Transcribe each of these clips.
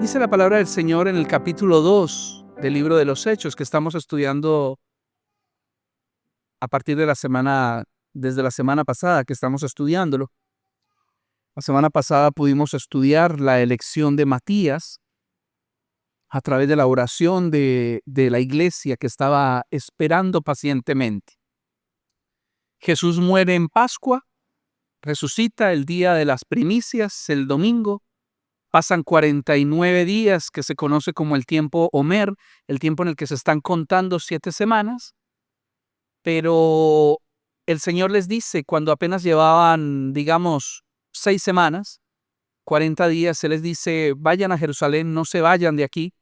Dice la palabra del Señor en el capítulo 2 del libro de los Hechos, que estamos estudiando a partir de desde la semana pasada que estamos estudiándolo. La semana pasada pudimos estudiar la elección de Matías a través de la oración de la iglesia que estaba esperando pacientemente. Jesús muere en Pascua, resucita el día de las primicias, el domingo. Pasan 49 días, que se conoce como el tiempo Omer, el tiempo en el que se están contando 7 semanas. Pero el Señor les dice, cuando apenas llevaban, 6 semanas, 40 días, Él les dice, vayan a Jerusalén, no se vayan de aquí,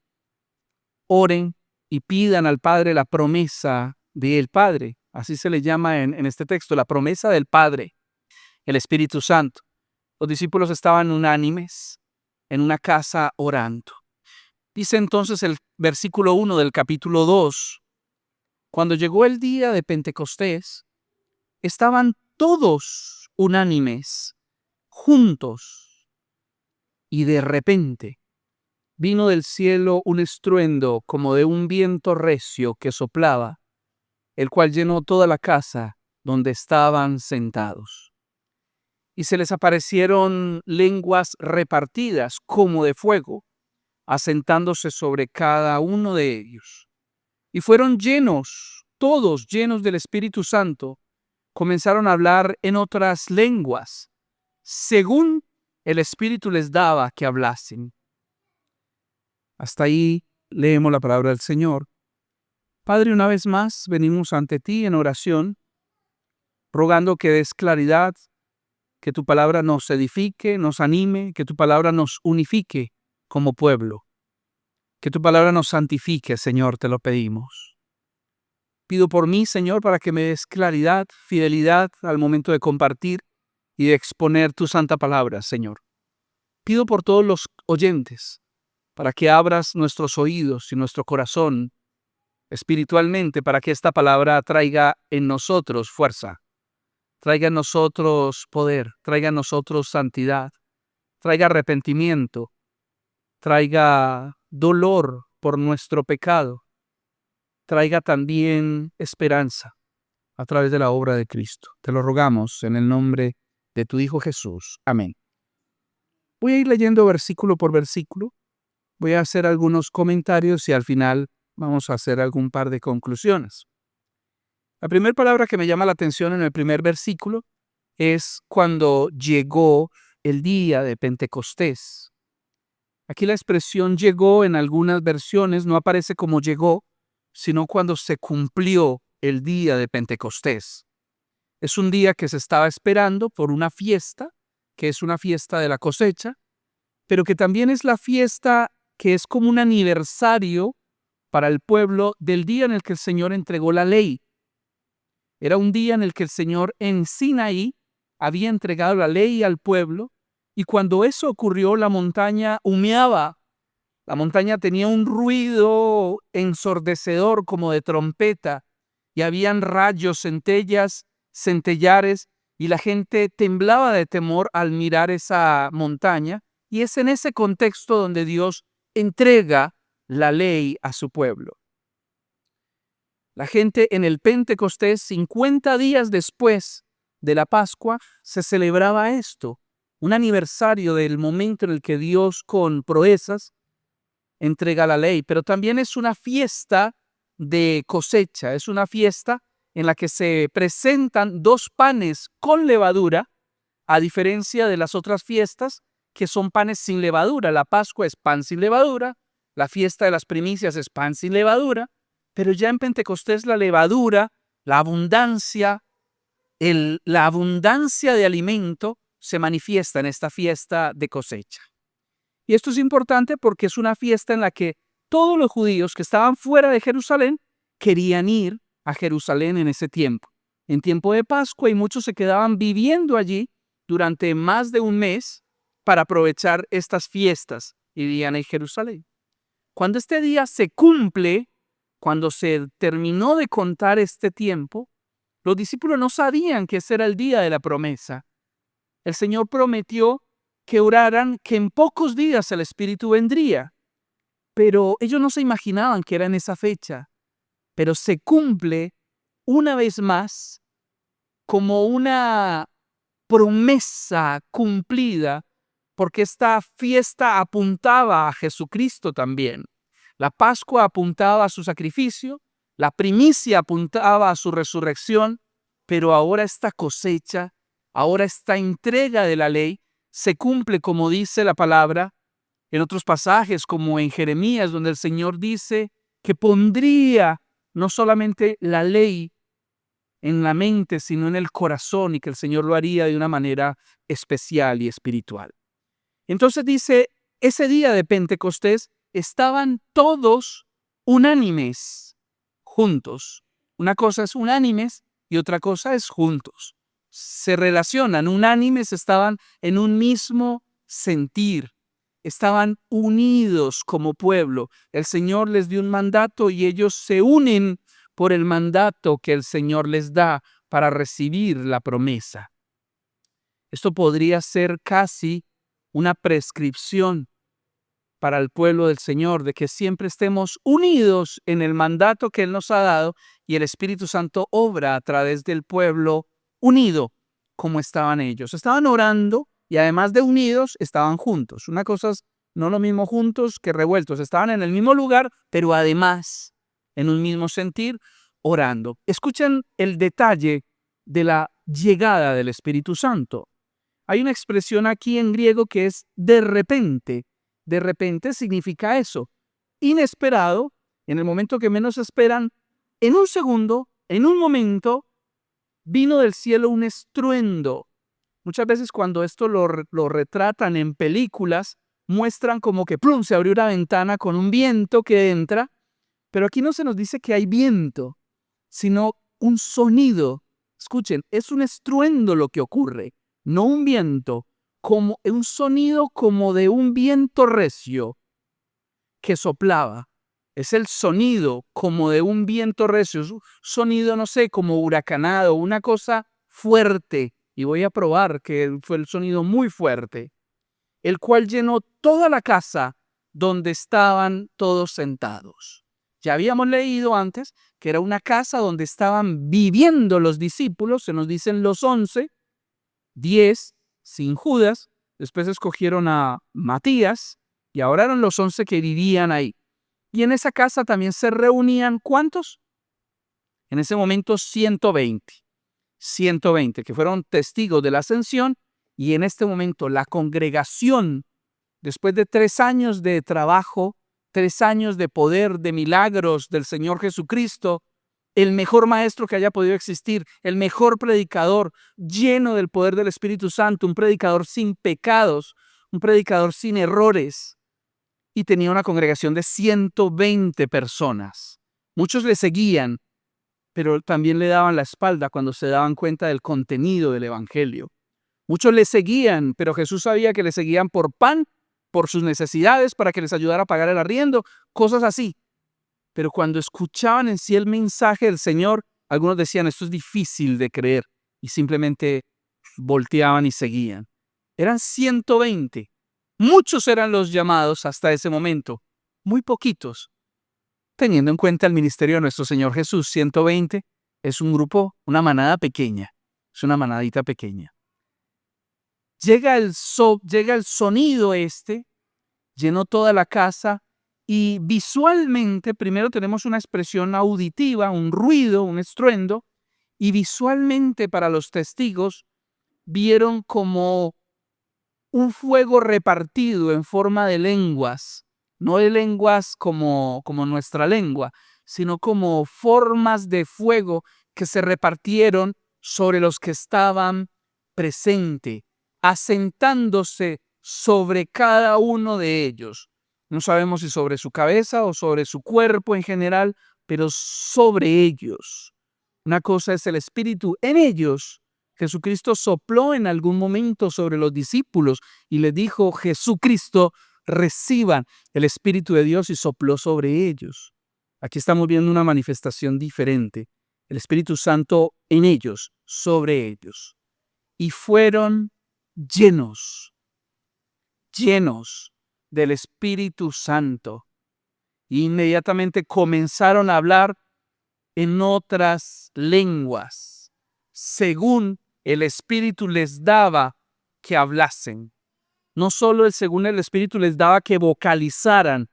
oren y pidan al Padre la promesa del Padre. Así se le llama en este texto, la promesa del Padre, el Espíritu Santo. Los discípulos estaban unánimes en una casa orando. Dice entonces el versículo 1 del capítulo 2, cuando llegó el día de Pentecostés, estaban todos unánimes, juntos, y de repente vino del cielo un estruendo como de un viento recio que soplaba, el cual llenó toda la casa donde estaban sentados. Y se les aparecieron lenguas repartidas como de fuego, asentándose sobre cada uno de ellos. Y fueron llenos, todos llenos del Espíritu Santo, comenzaron a hablar en otras lenguas, según el Espíritu les daba que hablasen. Hasta ahí leemos la palabra del Señor. Padre, una vez más venimos ante ti en oración, rogando que des claridad, que tu palabra nos edifique, nos anime, que tu palabra nos unifique como pueblo. Que tu palabra nos santifique, Señor, te lo pedimos. Pido por mí, Señor, para que me des claridad, fidelidad al momento de compartir y de exponer tu santa palabra, Señor. Pido por todos los oyentes, para que abras nuestros oídos y nuestro corazón espiritualmente, para que esta palabra traiga en nosotros fuerza, traiga en nosotros poder, traiga en nosotros santidad, traiga arrepentimiento, traiga dolor por nuestro pecado, traiga también esperanza a través de la obra de Cristo. Te lo rogamos en el nombre de tu Hijo Jesús. Amén. Voy a ir leyendo versículo por versículo. Voy a hacer algunos comentarios y al final vamos a hacer algún par de conclusiones. La primera palabra que me llama la atención en el primer versículo es cuando llegó el día de Pentecostés. Aquí la expresión llegó en algunas versiones no aparece como llegó, sino cuando se cumplió el día de Pentecostés. Es un día que se estaba esperando por una fiesta, que es una fiesta de la cosecha, pero que también es la fiesta que es como un aniversario para el pueblo del día en el que el Señor entregó la ley. Era un día en el que el Señor en Sinaí había entregado la ley al pueblo, y cuando eso ocurrió, la montaña humeaba. La montaña tenía un ruido ensordecedor como de trompeta, y habían rayos, centellas, centellares, y la gente temblaba de temor al mirar esa montaña, y es en ese contexto donde Dios entrega la ley a su pueblo. La gente en el Pentecostés, 50 días después de la Pascua, se celebraba esto, un aniversario del momento en el que Dios con proezas entrega la ley, pero también es una fiesta de cosecha, es una fiesta en la que se presentan 2 panes con levadura, a diferencia de las otras fiestas que son panes sin levadura. La Pascua es pan sin levadura, la fiesta de las primicias es pan sin levadura, pero ya en Pentecostés la levadura, la abundancia de alimento se manifiesta en esta fiesta de cosecha. Y esto es importante porque es una fiesta en la que todos los judíos que estaban fuera de Jerusalén querían ir a Jerusalén en ese tiempo. En tiempo de Pascua, y muchos se quedaban viviendo allí durante más de un mes para aprovechar estas fiestas y vivían en Jerusalén. Cuando este día se cumple, cuando se terminó de contar este tiempo, los discípulos no sabían que ese era el día de la promesa. El Señor prometió que oraran que en pocos días el Espíritu vendría. Pero ellos no se imaginaban que era en esa fecha. Pero se cumple una vez más como una promesa cumplida, porque esta fiesta apuntaba a Jesucristo también. La Pascua apuntaba a su sacrificio, la primicia apuntaba a su resurrección, pero ahora esta cosecha, ahora esta entrega de la ley, se cumple como dice la palabra en otros pasajes, como en Jeremías, donde el Señor dice que pondría no solamente la ley en la mente, sino en el corazón, y que el Señor lo haría de una manera especial y espiritual. Entonces dice, ese día de Pentecostés estaban todos unánimes, juntos. Una cosa es unánimes y otra cosa es juntos. Se relacionan, unánimes, estaban en un mismo sentir, estaban unidos como pueblo. El Señor les dio un mandato y ellos se unen por el mandato que el Señor les da para recibir la promesa. Esto podría ser casi una prescripción para el pueblo del Señor, de que siempre estemos unidos en el mandato que Él nos ha dado y el Espíritu Santo obra a través del pueblo unido, como estaban ellos. Estaban orando y además de unidos, estaban juntos. Una cosa es no lo mismo juntos que revueltos. Estaban en el mismo lugar, pero además en un mismo sentir, orando. Escuchen el detalle de la llegada del Espíritu Santo. Hay una expresión aquí en griego que es de repente. De repente significa eso. Inesperado, en el momento que menos esperan, en un segundo, en un momento, vino del cielo un estruendo. Muchas veces cuando esto lo retratan en películas, muestran como que plum, se abrió una ventana con un viento que entra, pero aquí no se nos dice que hay viento, sino un sonido. Escuchen, es un estruendo lo que ocurre, no un viento, como un sonido como de un viento recio que soplaba. Es el sonido como de un viento recio, es un sonido, no sé, como huracanado, una cosa fuerte. Y voy a probar que fue el sonido muy fuerte, el cual llenó toda la casa donde estaban todos sentados. Ya habíamos leído antes que era una casa donde estaban viviendo los discípulos, se nos dicen los 11, 10 sin Judas, después escogieron a Matías y ahora eran los 11 que vivían ahí. Y en esa casa también se reunían, ¿cuántos? En ese momento 120. 120 que fueron testigos de la ascensión, y en este momento la congregación, después de 3 años de trabajo, 3 años de poder, de milagros del Señor Jesucristo, el mejor maestro que haya podido existir, el mejor predicador, lleno del poder del Espíritu Santo, un predicador sin pecados, un predicador sin errores, y tenía una congregación de 120 personas. Muchos le seguían, pero también le daban la espalda cuando se daban cuenta del contenido del Evangelio. Muchos le seguían, pero Jesús sabía que le seguían por pan, por sus necesidades, para que les ayudara a pagar el arriendo, cosas así. Pero cuando escuchaban en sí el mensaje del Señor, algunos decían, esto es difícil de creer, y simplemente volteaban y seguían. Eran 120. Muchos eran los llamados hasta ese momento, muy poquitos. Teniendo en cuenta el ministerio de nuestro Señor Jesús, 120 es un grupo, una manada pequeña, es una manadita pequeña. Llega el sonido llenó toda la casa, y visualmente primero tenemos una expresión auditiva, un ruido, un estruendo, y visualmente para los testigos vieron como un fuego repartido en forma de lenguas, no de lenguas como nuestra lengua, sino como formas de fuego que se repartieron sobre los que estaban presentes, asentándose sobre cada uno de ellos. No sabemos si sobre su cabeza o sobre su cuerpo en general, pero sobre ellos. Una cosa es el Espíritu en ellos. Jesucristo sopló en algún momento sobre los discípulos y les dijo, Jesucristo, reciban el Espíritu de Dios, y sopló sobre ellos. Aquí estamos viendo una manifestación diferente. El Espíritu Santo en ellos, sobre ellos. Y fueron llenos. llenos del Espíritu Santo. E inmediatamente comenzaron a hablar en otras lenguas, según el Espíritu les daba que hablasen. No solo según el Espíritu les daba que vocalizaran,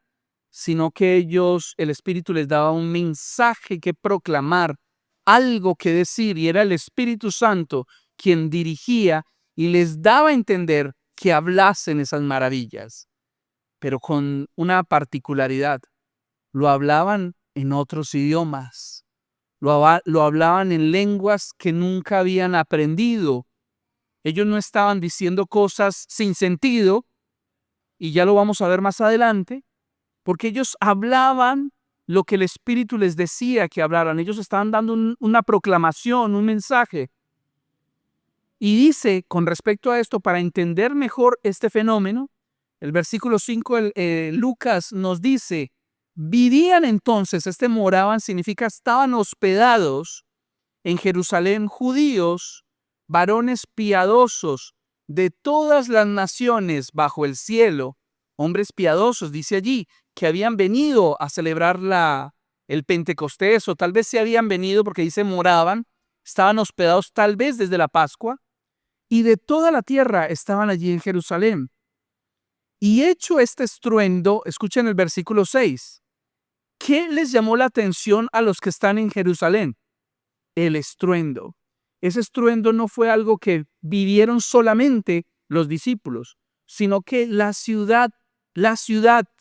sino que el Espíritu les daba un mensaje que proclamar, algo que decir, y era el Espíritu Santo quien dirigía y les daba a entender que hablasen esas maravillas, pero con una particularidad: lo hablaban en otros idiomas, lo hablaban en lenguas que nunca habían aprendido. Ellos no estaban diciendo cosas sin sentido, y ya lo vamos a ver más adelante, porque ellos hablaban lo que el Espíritu les decía que hablaran. Ellos estaban dando una proclamación, un mensaje. Y dice, con respecto a esto, para entender mejor este fenómeno, el versículo 5, Lucas nos dice: vivían entonces, moraban significa estaban hospedados en Jerusalén judíos, varones piadosos de todas las naciones bajo el cielo, hombres piadosos, dice allí, que habían venido a celebrar el Pentecostés, o tal vez se habían venido porque dice moraban, estaban hospedados tal vez desde la Pascua, y de toda la tierra estaban allí en Jerusalén. Y hecho este estruendo, escuchen el versículo 6, ¿qué les llamó la atención a los que están en Jerusalén? El estruendo. Ese estruendo no fue algo que vivieron solamente los discípulos, sino que la ciudad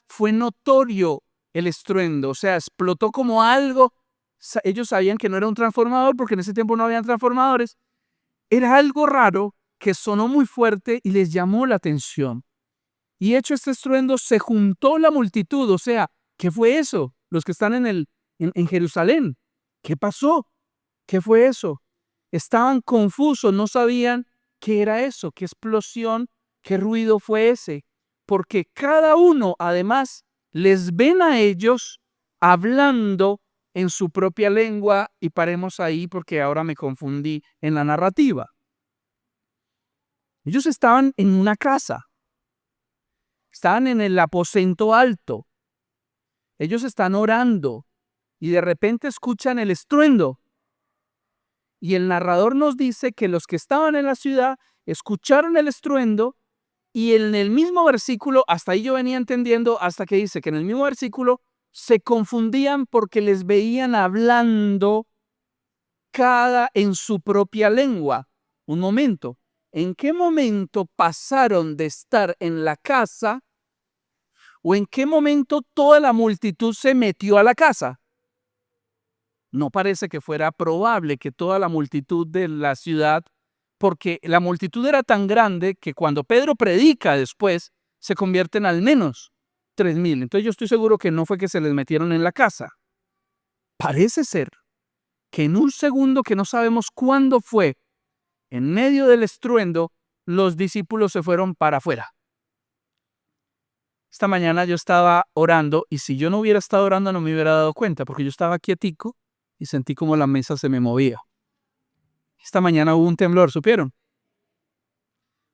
fue notorio el estruendo, o sea, explotó como algo. Ellos sabían que no era un transformador porque en ese tiempo no habían transformadores. Era algo raro que sonó muy fuerte y les llamó la atención. Y hecho este estruendo, se juntó la multitud. O sea, ¿qué fue eso? Los que están en Jerusalén. ¿Qué pasó? ¿Qué fue eso? Estaban confusos, no sabían qué era eso, qué explosión, qué ruido fue ese. Porque cada uno, además, les ven a ellos hablando en su propia lengua. Y paremos ahí porque ahora me confundí en la narrativa. Ellos estaban en una casa. Estaban en el aposento alto. Ellos están orando y de repente escuchan el estruendo. Y el narrador nos dice que los que estaban en la ciudad escucharon el estruendo, y en el mismo versículo, hasta ahí yo venía entendiendo, hasta que dice que en el mismo versículo se confundían porque les veían hablando cada en su propia lengua. Un momento, ¿en qué momento pasaron de estar en la casa, o en qué momento toda la multitud se metió a la casa? No parece que fuera probable que toda la multitud de la ciudad, porque la multitud era tan grande que cuando Pedro predica después, se convierten al menos 3,000. Entonces yo estoy seguro que no fue que se les metieron en la casa. Parece ser que en un segundo, que no sabemos cuándo fue, en medio del estruendo, los discípulos se fueron para afuera. Esta mañana yo estaba orando, y si yo no hubiera estado orando no me hubiera dado cuenta, porque yo estaba quietico y sentí como la mesa se me movía. Esta mañana hubo un temblor, ¿supieron?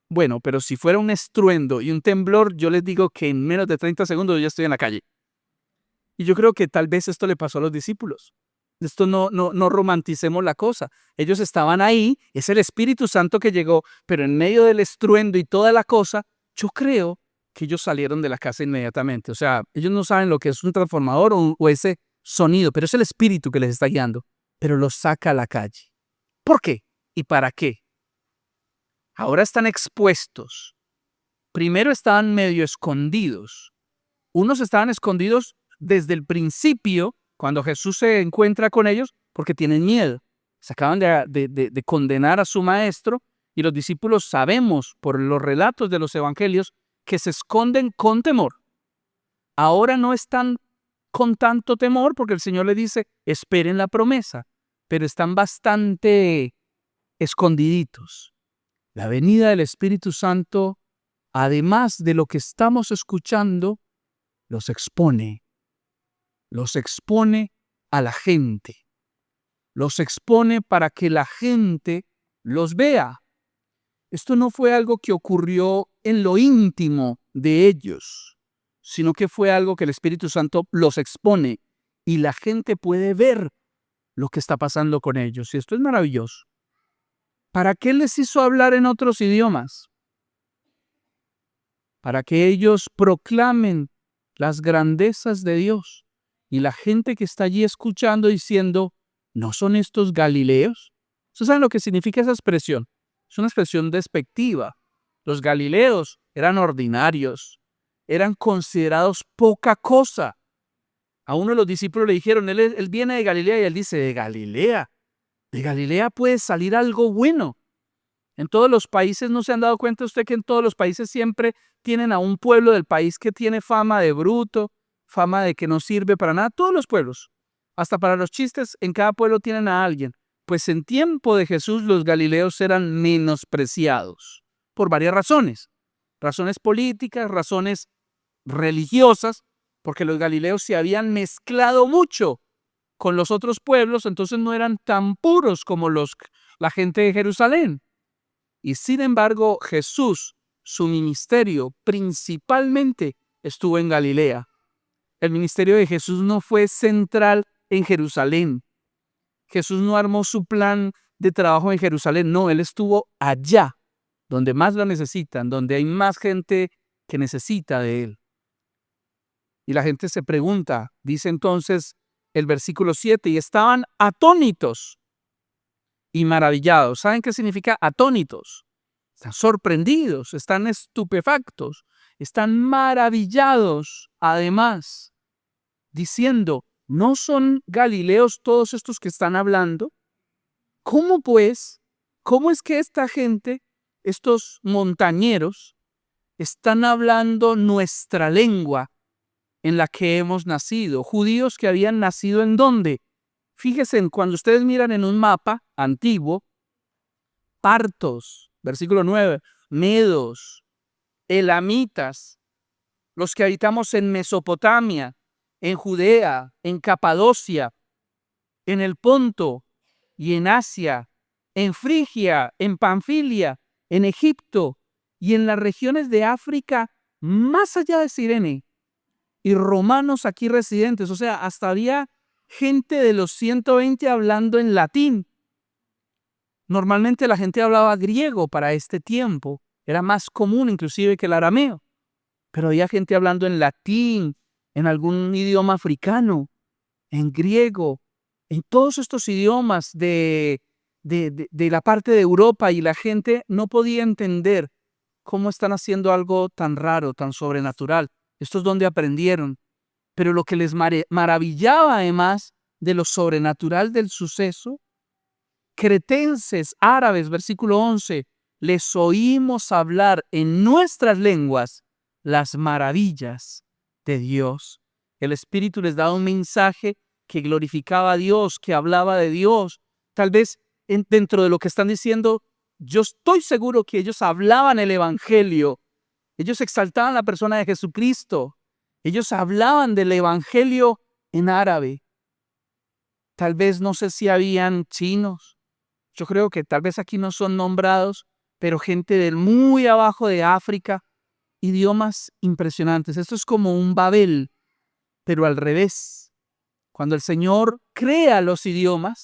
Bueno, pero si fuera un estruendo y un temblor, yo les digo que en menos de 30 segundos yo ya estoy en la calle. Y yo creo que tal vez esto le pasó a los discípulos. Esto no romanticemos la cosa. Ellos estaban ahí, es el Espíritu Santo que llegó, pero en medio del estruendo y toda la cosa, yo creo que ellos salieron de la casa inmediatamente. O sea, ellos no saben lo que es un transformador o ese sonido, pero es el Espíritu que les está guiando, pero los saca a la calle. ¿Por qué? ¿Y para qué? Ahora están expuestos. Primero estaban medio escondidos. Unos estaban escondidos desde el principio, cuando Jesús se encuentra con ellos, porque tienen miedo. Se acaban de condenar a su maestro, y los discípulos sabemos por los relatos de los evangelios que se esconden con temor. Ahora no están con tanto temor porque el Señor le dice, esperen la promesa, pero están bastante escondiditos. La venida del Espíritu Santo, además de lo que estamos escuchando, los expone a la gente, los expone para que la gente los vea. Esto no fue algo que ocurrió en lo íntimo de ellos, sino que fue algo que el Espíritu Santo los expone y la gente puede ver lo que está pasando con ellos. Y esto es maravilloso. ¿Para qué les hizo hablar en otros idiomas? Para que ellos proclamen las grandezas de Dios. Y la gente que está allí escuchando diciendo, ¿no son estos galileos? ¿Ustedes saben lo que significa esa expresión? Es una expresión despectiva. Los galileos eran ordinarios, eran considerados poca cosa. A uno de los discípulos le dijeron, él viene de Galilea, y él dice, de Galilea puede salir algo bueno. En todos los países, ¿no se han dado cuenta usted que en todos los países siempre tienen a un pueblo del país que tiene fama de bruto, fama de que no sirve para nada? Todos los pueblos, hasta para los chistes, en cada pueblo tienen a alguien. Pues en tiempo de Jesús los galileos eran menospreciados por varias razones. Razones políticas, razones religiosas, porque los galileos se habían mezclado mucho con los otros pueblos, entonces no eran tan puros como la gente de Jerusalén. Y sin embargo, Jesús, su ministerio principalmente estuvo en Galilea. El ministerio de Jesús no fue central en Jerusalén. Jesús no armó su plan de trabajo en Jerusalén. No, Él estuvo allá, donde más lo necesitan, donde hay más gente que necesita de Él. Y la gente se pregunta, dice entonces el versículo 7, y estaban atónitos y maravillados. ¿Saben qué significa atónitos? Están sorprendidos, están estupefactos, están maravillados, además, diciendo, ¿no son galileos todos estos que están hablando? ¿Cómo pues? ¿Cómo es que esta gente, estos montañeros, están hablando nuestra lengua en la que hemos nacido? Judíos que habían nacido ¿en dónde? Fíjense, cuando ustedes miran en un mapa antiguo, partos, versículo 9, medos, elamitas, los que habitamos en Mesopotamia, en Judea, en Capadocia, en el Ponto y en Asia, en Frigia, en Panfilia, en Egipto y en las regiones de África más allá de Cirene, y romanos aquí residentes, o sea, hasta había gente de los 120 hablando en latín. Normalmente la gente hablaba griego para este tiempo, era más común inclusive que el arameo, pero había gente hablando en latín, en algún idioma africano, en griego, en todos estos idiomas de la parte de Europa, y la gente no podía entender cómo están haciendo algo tan raro, tan sobrenatural. Esto es donde aprendieron. Pero lo que les maravillaba además de lo sobrenatural del suceso, cretenses, árabes, versículo 11, les oímos hablar en nuestras lenguas las maravillas de Dios. El Espíritu les daba un mensaje que glorificaba a Dios, que hablaba de Dios. Tal vez dentro de lo que están diciendo, yo estoy seguro que ellos hablaban el Evangelio. Ellos exaltaban la persona de Jesucristo. Ellos hablaban del Evangelio en árabe. Tal vez no sé si habían chinos. Yo creo que tal vez aquí no son nombrados, pero gente del muy abajo de África, idiomas impresionantes. Esto es como un Babel, pero al revés. Cuando el Señor crea los idiomas,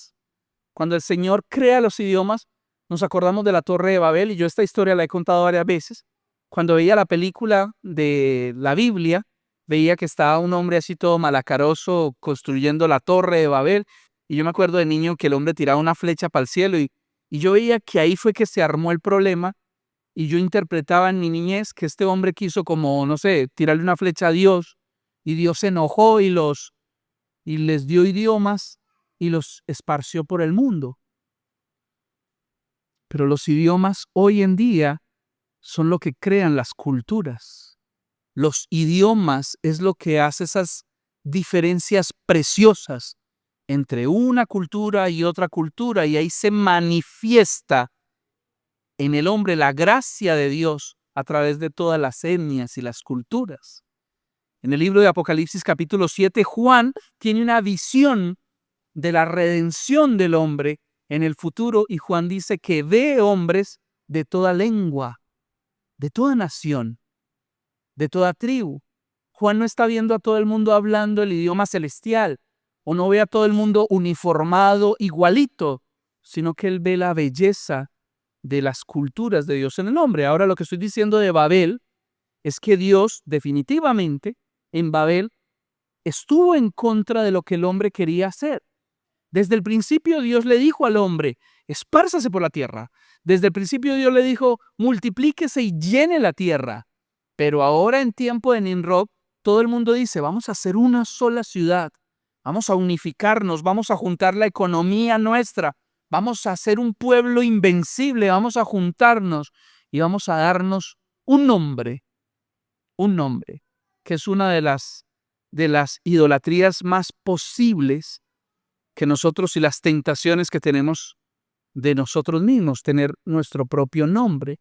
nos acordamos de la Torre de Babel, y yo esta historia la he contado varias veces. Cuando veía la película de la Biblia, veía que estaba un hombre así todo malacaroso construyendo la Torre de Babel, y yo me acuerdo de niño que el hombre tiraba una flecha para el cielo, y yo veía que ahí fue que se armó el problema, y yo interpretaba en mi niñez que este hombre quiso como, no sé, tirarle una flecha a Dios, y Dios se enojó y les dio idiomas y los esparció por el mundo. Pero los idiomas hoy en día son lo que crean las culturas. Los idiomas es lo que hace esas diferencias preciosas entre una cultura y otra cultura, y ahí se manifiesta en el hombre la gracia de Dios a través de todas las etnias y las culturas. En el libro de Apocalipsis capítulo 7, Juan tiene una visión de la redención del hombre en el futuro, y Juan dice que ve hombres de toda lengua, de toda nación. de toda tribu. Juan no está viendo a todo el mundo hablando el idioma celestial, o no ve a todo el mundo uniformado igualito, sino que él ve la belleza de las culturas de Dios en el hombre. Ahora, lo que estoy diciendo de Babel es que Dios definitivamente en Babel estuvo en contra de lo que el hombre quería hacer. Desde el principio Dios le dijo al hombre, espárzase por la tierra. Desde el principio Dios le dijo, multiplíquese y llene la tierra. Pero ahora en tiempo de Nimrod, todo el mundo dice, vamos a hacer una sola ciudad. Vamos a unificarnos, vamos a juntar la economía nuestra. Vamos a hacer un pueblo invencible, vamos a juntarnos y vamos a darnos un nombre, que es una de las idolatrías más posibles que nosotros y las tentaciones que tenemos de nosotros mismos, tener nuestro propio nombre.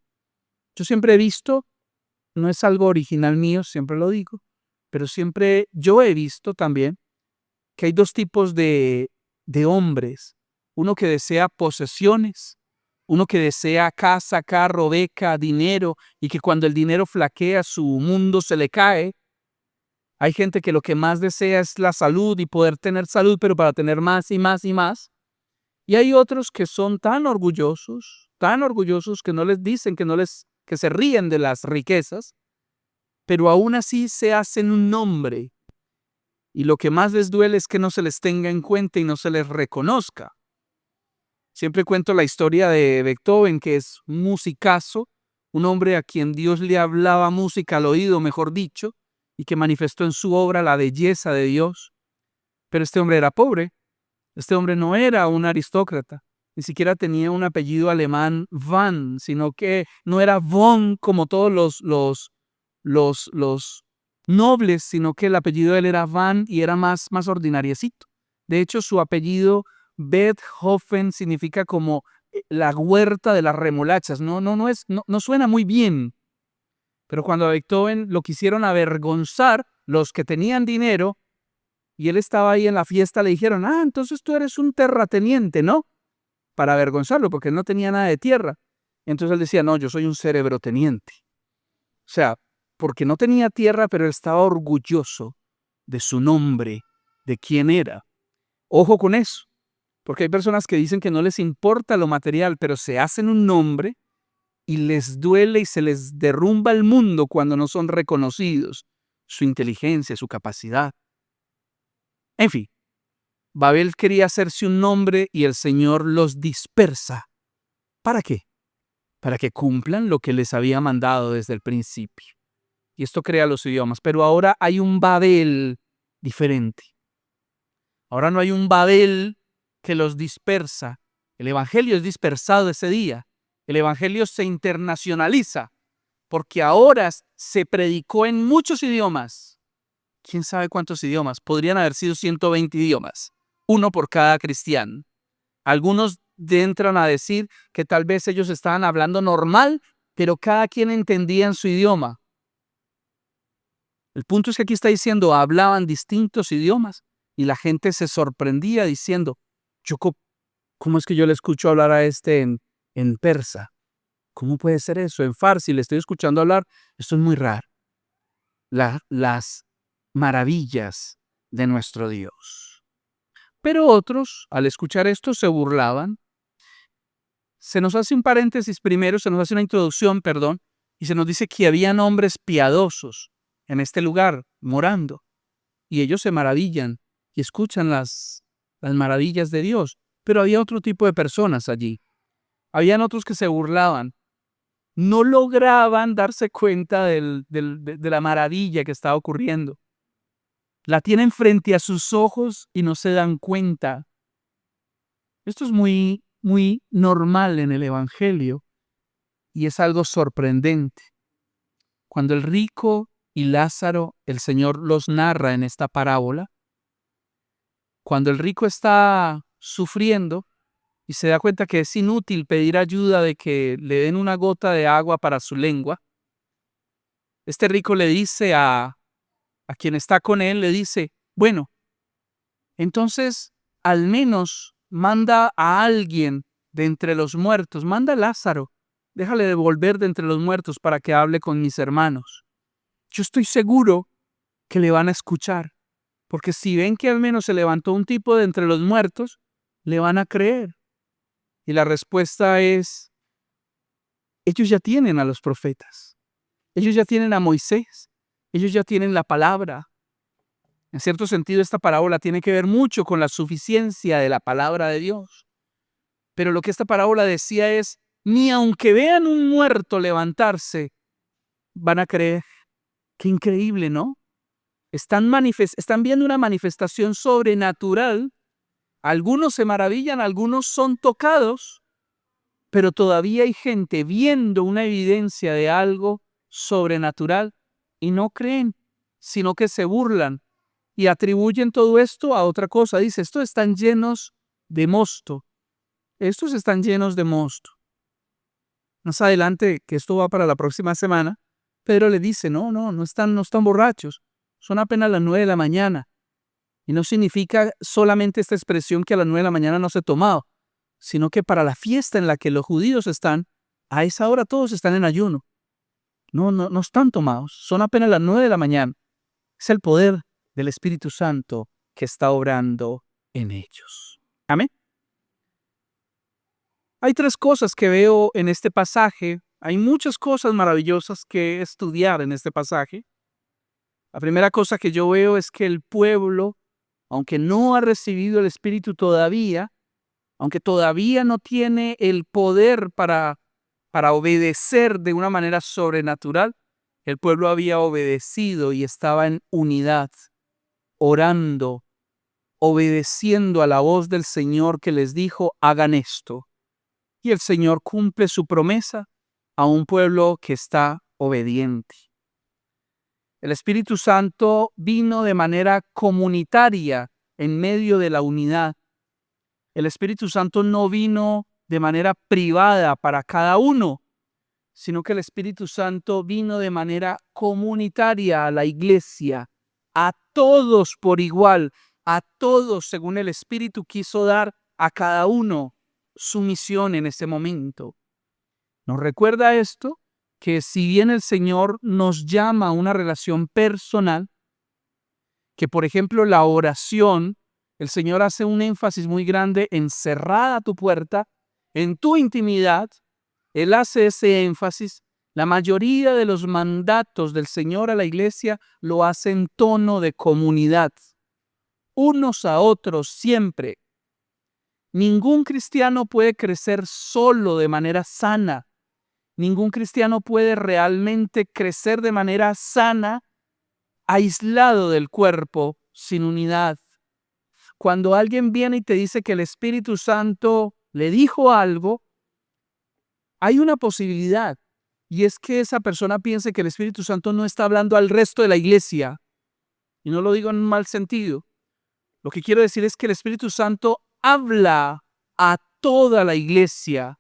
Yo siempre he visto, no es algo original mío, siempre lo digo, pero siempre yo he visto también que hay dos tipos de hombres. Uno que desea posesiones, uno que desea casa, carro, beca, dinero, y que cuando el dinero flaquea, su mundo se le cae. Hay gente que lo que más desea es la salud y poder tener salud, pero para tener más y más y más. Y hay otros que son tan orgullosos que no les dicen, que se ríen de las riquezas, pero aún así se hacen un nombre. Y lo que más les duele es que no se les tenga en cuenta y no se les reconozca. Siempre cuento la historia de Beethoven, que es un musicazo, un hombre a quien Dios le hablaba música al oído, mejor dicho, y que manifestó en su obra la belleza de Dios. Pero este hombre era pobre. Este hombre no era un aristócrata, ni siquiera tenía un apellido alemán Van, sino que no era von como todos los nobles, sino que el apellido de él era Van y era más ordinariecito. De hecho, su apellido Beethoven significa como la huerta de las remolachas. No suena muy bien. Pero cuando a Beethoven lo quisieron avergonzar, los que tenían dinero, y él estaba ahí en la fiesta, le dijeron, entonces tú eres un terrateniente, ¿no? Para avergonzarlo, porque él no tenía nada de tierra. Entonces él decía, no, yo soy un cerebroteniente. O sea, porque no tenía tierra, pero él estaba orgulloso de su nombre, de quién era. Ojo con eso, porque hay personas que dicen que no les importa lo material, pero se hacen un nombre y les duele y se les derrumba el mundo cuando no son reconocidos, su inteligencia, su capacidad. En fin, Babel quería hacerse un nombre y el Señor los dispersa. ¿Para qué? Para que cumplan lo que les había mandado desde el principio. Y esto crea los idiomas. Pero ahora hay un Babel diferente. Ahora no hay un Babel que los dispersa. El Evangelio es dispersado ese día. El Evangelio se internacionaliza porque ahora se predicó en muchos idiomas. ¿Quién sabe cuántos idiomas? Podrían haber sido 120 idiomas, uno por cada cristiano. Algunos entran a decir que tal vez ellos estaban hablando normal, pero cada quien entendía en su idioma. El punto es que aquí está diciendo, hablaban distintos idiomas y la gente se sorprendía diciendo, ¿cómo es que yo le escucho hablar a este en persa? ¿Cómo puede ser eso? En farsi le estoy escuchando hablar, esto es muy raro. Las maravillas de nuestro Dios. Pero otros, al escuchar esto, se burlaban. Se nos hace un paréntesis primero, se nos hace una introducción, perdón, y se nos dice que habían hombres piadosos en este lugar, morando, y ellos se maravillan y escuchan las maravillas de Dios. Pero había otro tipo de personas allí. Habían otros que se burlaban. No lograban darse cuenta de la maravilla que estaba ocurriendo. La tienen frente a sus ojos y no se dan cuenta. Esto es muy, muy normal en el Evangelio y es algo sorprendente. Cuando el rico y Lázaro, el Señor los narra en esta parábola, cuando el rico está sufriendo y se da cuenta que es inútil pedir ayuda de que le den una gota de agua para su lengua, este rico le dice a quien está con él, le dice, bueno, entonces al menos manda a alguien de entre los muertos, manda a Lázaro, déjale de volver de entre los muertos para que hable con mis hermanos. yo estoy seguro que le van a escuchar, porque si ven que al menos se levantó un tipo de entre los muertos, le van a creer. Y la respuesta es, ellos ya tienen a los profetas, ellos ya tienen a Moisés, ellos ya tienen la palabra. En cierto sentido, esta parábola tiene que ver mucho con la suficiencia de la palabra de Dios. Pero lo que esta parábola decía es, ni aunque vean un muerto levantarse, van a creer. Qué increíble, ¿no? Están viendo una manifestación sobrenatural. Algunos se maravillan, algunos son tocados, pero todavía hay gente viendo una evidencia de algo sobrenatural y no creen, sino que se burlan y atribuyen todo esto a otra cosa. Dice, estos están llenos de mosto. Estos están llenos de mosto. Más adelante, que esto va para la próxima semana, Pedro le dice, no están borrachos. Son apenas las 9 de la mañana. Y no significa solamente esta expresión que a las 9 de la mañana no se ha tomado, sino que para la fiesta en la que los judíos están, a esa hora todos están en ayuno. No están tomados. Son apenas las 9 de la mañana. Es el poder del Espíritu Santo que está obrando en ellos. Amén. Hay 3 cosas que veo en este pasaje. Hay muchas cosas maravillosas que estudiar en este pasaje. La primera cosa que yo veo es que el pueblo, aunque no ha recibido el Espíritu todavía, aunque todavía no tiene el poder para obedecer de una manera sobrenatural, el pueblo había obedecido y estaba en unidad, orando, obedeciendo a la voz del Señor que les dijo, hagan esto. Y el Señor cumple su promesa a un pueblo que está obediente. El Espíritu Santo vino de manera comunitaria en medio de la unidad. El Espíritu Santo no vino de manera privada para cada uno, sino que el Espíritu Santo vino de manera comunitaria a la iglesia, a todos por igual, a todos según el Espíritu quiso dar a cada uno su misión en ese momento. ¿Nos recuerda esto? Que si bien el Señor nos llama a una relación personal, que por ejemplo la oración, el Señor hace un énfasis muy grande en cerrada tu puerta, en tu intimidad, Él hace ese énfasis. La mayoría de los mandatos del Señor a la iglesia lo hace en tono de comunidad, unos a otros siempre. Ningún cristiano puede crecer solo de manera sana. Ningún cristiano puede realmente crecer de manera sana, aislado del cuerpo, sin unidad. Cuando alguien viene y te dice que el Espíritu Santo le dijo algo, hay una posibilidad, y es que esa persona piense que el Espíritu Santo no está hablando al resto de la iglesia. Y no lo digo en un mal sentido. Lo que quiero decir es que el Espíritu Santo habla a toda la iglesia.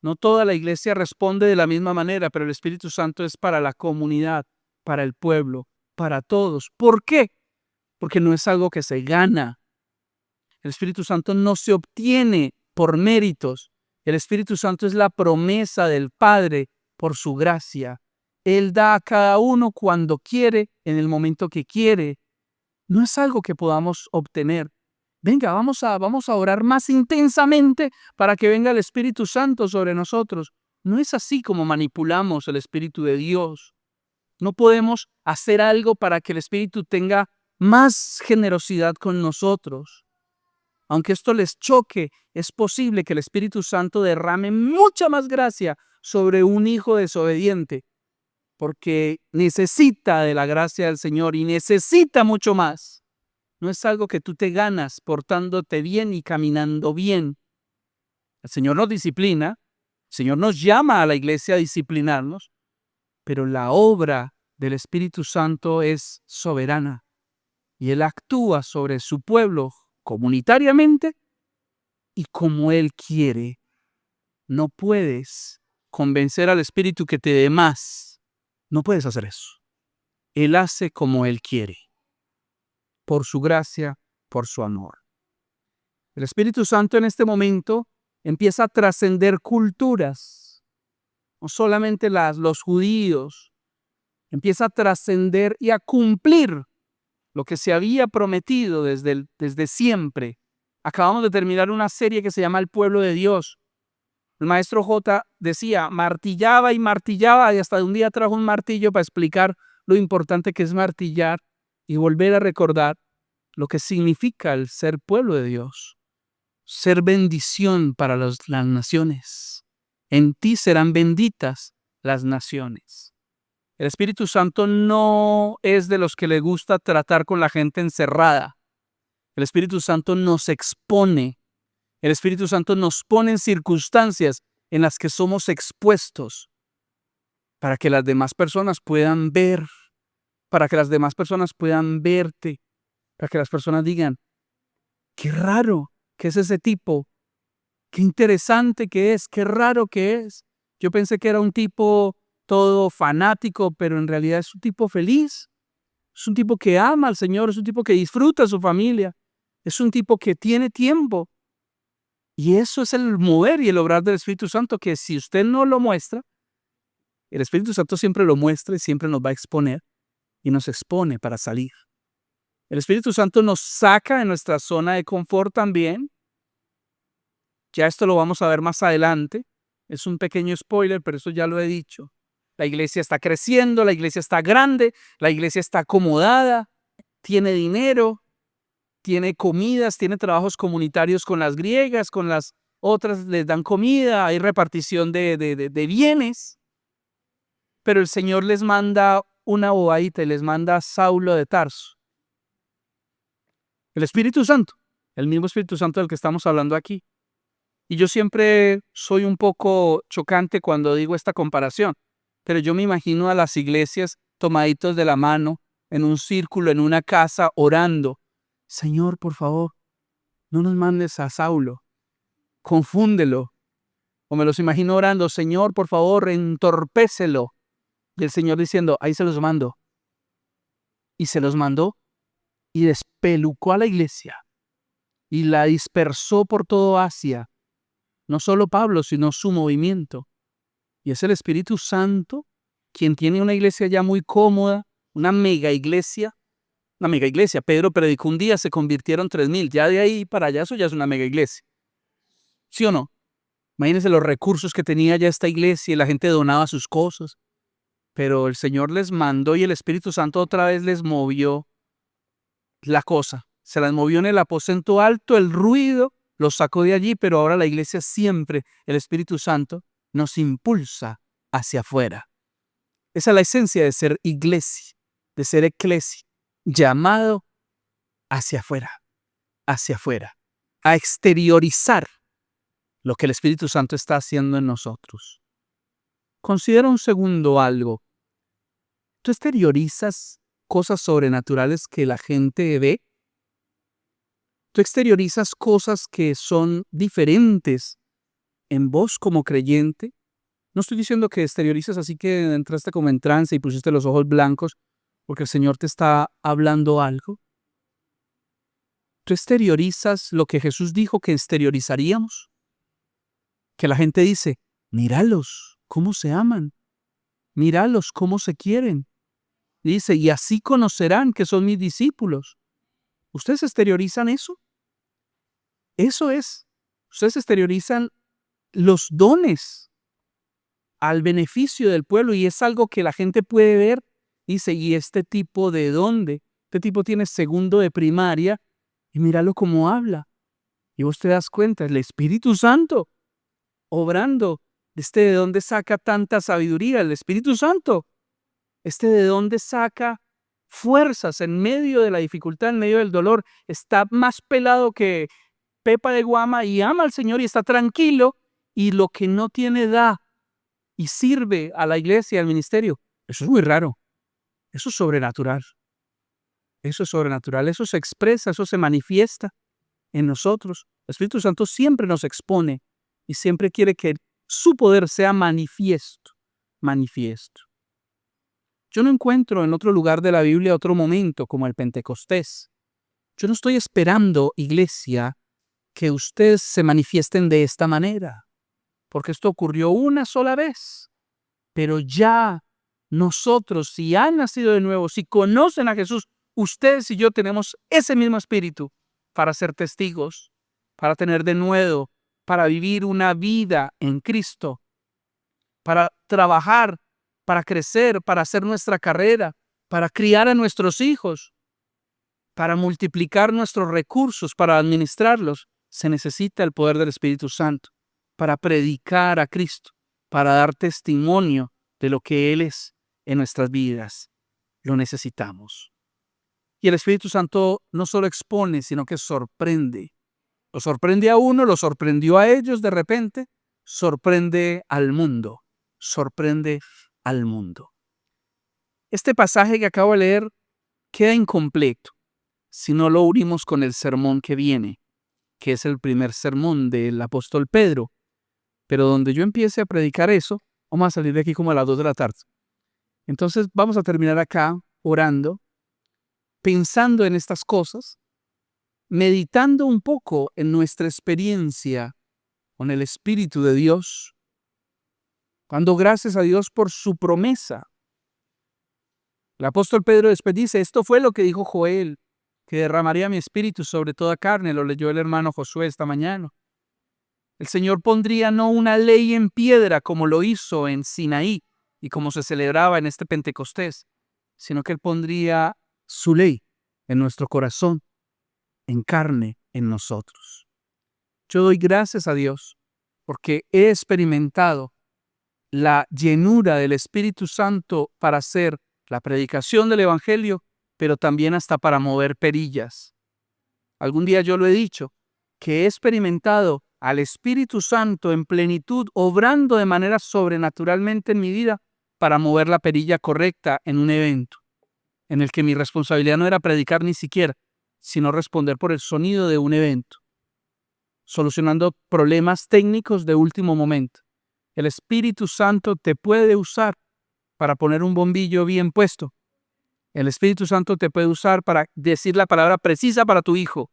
No toda la iglesia responde de la misma manera, pero el Espíritu Santo es para la comunidad, para el pueblo, para todos. ¿Por qué? Porque no es algo que se gana. El Espíritu Santo no se obtiene por méritos. El Espíritu Santo es la promesa del Padre por su gracia. Él da a cada uno cuando quiere, en el momento que quiere. No es algo que podamos obtener. Venga, vamos a orar más intensamente para que venga el Espíritu Santo sobre nosotros. No es así como manipulamos el Espíritu de Dios. No podemos hacer algo para que el Espíritu tenga más generosidad con nosotros. Aunque esto les choque, es posible que el Espíritu Santo derrame mucha más gracia sobre un hijo desobediente, porque necesita de la gracia del Señor y necesita mucho más. No es algo que tú te ganas portándote bien y caminando bien. El Señor nos disciplina, el Señor nos llama a la iglesia a disciplinarnos, pero la obra del Espíritu Santo es soberana y Él actúa sobre su pueblo comunitariamente y como Él quiere. No puedes convencer al Espíritu que te dé más. No puedes hacer eso. Él hace como Él quiere, por su gracia, por su amor. El Espíritu Santo en este momento empieza a trascender culturas. No solamente los judíos, empieza a trascender y a cumplir lo que se había prometido desde siempre. Acabamos de terminar una serie que se llama El Pueblo de Dios. El maestro J decía, martillaba y martillaba, y hasta un día trajo un martillo para explicar lo importante que es martillar y volver a recordar lo que significa el ser pueblo de Dios. Ser bendición para las naciones. En ti serán benditas las naciones. El Espíritu Santo no es de los que le gusta tratar con la gente encerrada. El Espíritu Santo nos expone. El Espíritu Santo nos pone en circunstancias en las que somos expuestos para que las demás personas puedan ver, para que las demás personas puedan verte, para que las personas digan, qué raro que es ese tipo, qué interesante que es, qué raro que es. Yo pensé que era un tipo todo fanático, pero en realidad es un tipo feliz. Es un tipo que ama al Señor, es un tipo que disfruta a su familia, es un tipo que tiene tiempo. Y eso es el mover y el obrar del Espíritu Santo, que si usted no lo muestra, el Espíritu Santo siempre lo muestra y siempre nos va a exponer y nos expone para salir. El Espíritu Santo nos saca de nuestra zona de confort también. Ya esto lo vamos a ver más adelante. Es un pequeño spoiler, pero eso ya lo he dicho. La iglesia está creciendo, la iglesia está grande, la iglesia está acomodada, tiene dinero, tiene comidas, tiene trabajos comunitarios con las griegas, con las otras les dan comida, hay repartición de bienes. Pero el Señor les manda una bobadita y les manda a Saulo de Tarso. El Espíritu Santo, el mismo Espíritu Santo del que estamos hablando aquí. Y yo siempre soy un poco chocante cuando digo esta comparación, pero yo me imagino a las iglesias tomaditos de la mano, en un círculo, en una casa, orando. Señor, por favor, no nos mandes a Saulo, confúndelo. O me los imagino orando, Señor, por favor, entorpécelo. Y el Señor diciendo, ahí se los mando. Y se los mandó y despelucó a la iglesia y la dispersó por todo Asia. No solo Pablo, sino su movimiento. Y es el Espíritu Santo quien tiene una iglesia ya muy cómoda, una mega iglesia. Una mega iglesia. Pedro predicó un día, se convirtieron 3,000. Ya de ahí para allá eso ya es una mega iglesia. ¿Sí o no? Imagínense los recursos que tenía ya esta iglesia y la gente donaba sus cosas. Pero el Señor les mandó y el Espíritu Santo otra vez les movió la cosa. Se las movió en el aposento alto, el ruido los sacó de allí, pero ahora la iglesia siempre, el Espíritu Santo, nos impulsa hacia afuera. Esa es la esencia de ser iglesia, de ser eclesia, llamado hacia afuera, a exteriorizar lo que el Espíritu Santo está haciendo en nosotros. Considera un segundo algo. ¿Tú exteriorizas cosas sobrenaturales que la gente ve? ¿Tú exteriorizas cosas que son diferentes en vos como creyente? No estoy diciendo que exteriorices así que entraste como en trance y pusiste los ojos blancos porque el Señor te está hablando algo. ¿Tú exteriorizas lo que Jesús dijo que exteriorizaríamos? Que la gente dice, míralos, cómo se aman, míralos, cómo se quieren. Dice, y así conocerán que son mis discípulos. ¿Ustedes exteriorizan eso? Eso es. Ustedes exteriorizan los dones al beneficio del pueblo y es algo que la gente puede ver. Dice, ¿y este tipo de dónde? Este tipo tiene segundo de primaria y míralo cómo habla. Y vos te das cuenta, el Espíritu Santo obrando. ¿De dónde saca tanta sabiduría? El Espíritu Santo. ¿De dónde saca fuerzas en medio de la dificultad, en medio del dolor? Está más pelado que pepa de guama y ama al Señor y está tranquilo y lo que no tiene da y sirve a la iglesia, al ministerio. Eso es muy raro. Eso es sobrenatural. Eso es sobrenatural. Eso se expresa, eso se manifiesta en nosotros. El Espíritu Santo siempre nos expone y siempre quiere que su poder sea manifiesto. Manifiesto. Yo no encuentro en otro lugar de la Biblia otro momento como el Pentecostés. Yo no estoy esperando, iglesia, que ustedes se manifiesten de esta manera, porque esto ocurrió una sola vez, pero ya nosotros, si han nacido de nuevo, si conocen a Jesús, ustedes y yo tenemos ese mismo espíritu para ser testigos, para tener de nuevo, para vivir una vida en Cristo, para trabajar, para crecer, para hacer nuestra carrera, para criar a nuestros hijos, para multiplicar nuestros recursos, para administrarlos. Se necesita el poder del Espíritu Santo para predicar a Cristo, para dar testimonio de lo que Él es en nuestras vidas. Lo necesitamos. Y el Espíritu Santo no solo expone, sino que sorprende. Lo sorprende a uno, lo sorprendió a ellos de repente, sorprende al mundo. Sorprende al mundo. Este pasaje que acabo de leer queda incompleto si no lo unimos con el sermón que viene, que es el primer sermón del apóstol Pedro. Pero donde yo empiece a predicar eso, vamos a salir de aquí como a las 2 de la tarde. Entonces vamos a terminar acá orando, pensando en estas cosas, meditando un poco en nuestra experiencia con el Espíritu de Dios, dando gracias a Dios por su promesa. El apóstol Pedro después dice, esto fue lo que dijo Joel, que derramaría mi espíritu sobre toda carne, lo leyó el hermano Josué esta mañana. El Señor pondría no una ley en piedra como lo hizo en Sinaí y como se celebraba en este Pentecostés, sino que Él pondría su ley en nuestro corazón, en carne en nosotros. Yo doy gracias a Dios porque he experimentado la llenura del Espíritu Santo para hacer la predicación del Evangelio, pero también hasta para mover perillas. Algún día yo lo he dicho, que he experimentado al Espíritu Santo en plenitud, obrando de manera sobrenaturalmente en mi vida para mover la perilla correcta en un evento, en el que mi responsabilidad no era predicar ni siquiera, sino responder por el sonido de un evento, solucionando problemas técnicos de último momento. El Espíritu Santo te puede usar para poner un bombillo bien puesto. El Espíritu Santo te puede usar para decir la palabra precisa para tu hijo.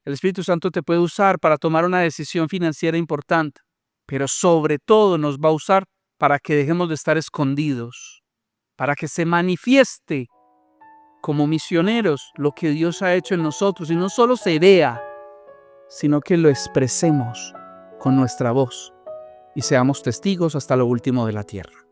El Espíritu Santo te puede usar para tomar una decisión financiera importante, pero sobre todo nos va a usar para que dejemos de estar escondidos, para que se manifieste como misioneros lo que Dios ha hecho en nosotros y no solo se vea, sino que lo expresemos con nuestra voz y seamos testigos hasta lo último de la tierra.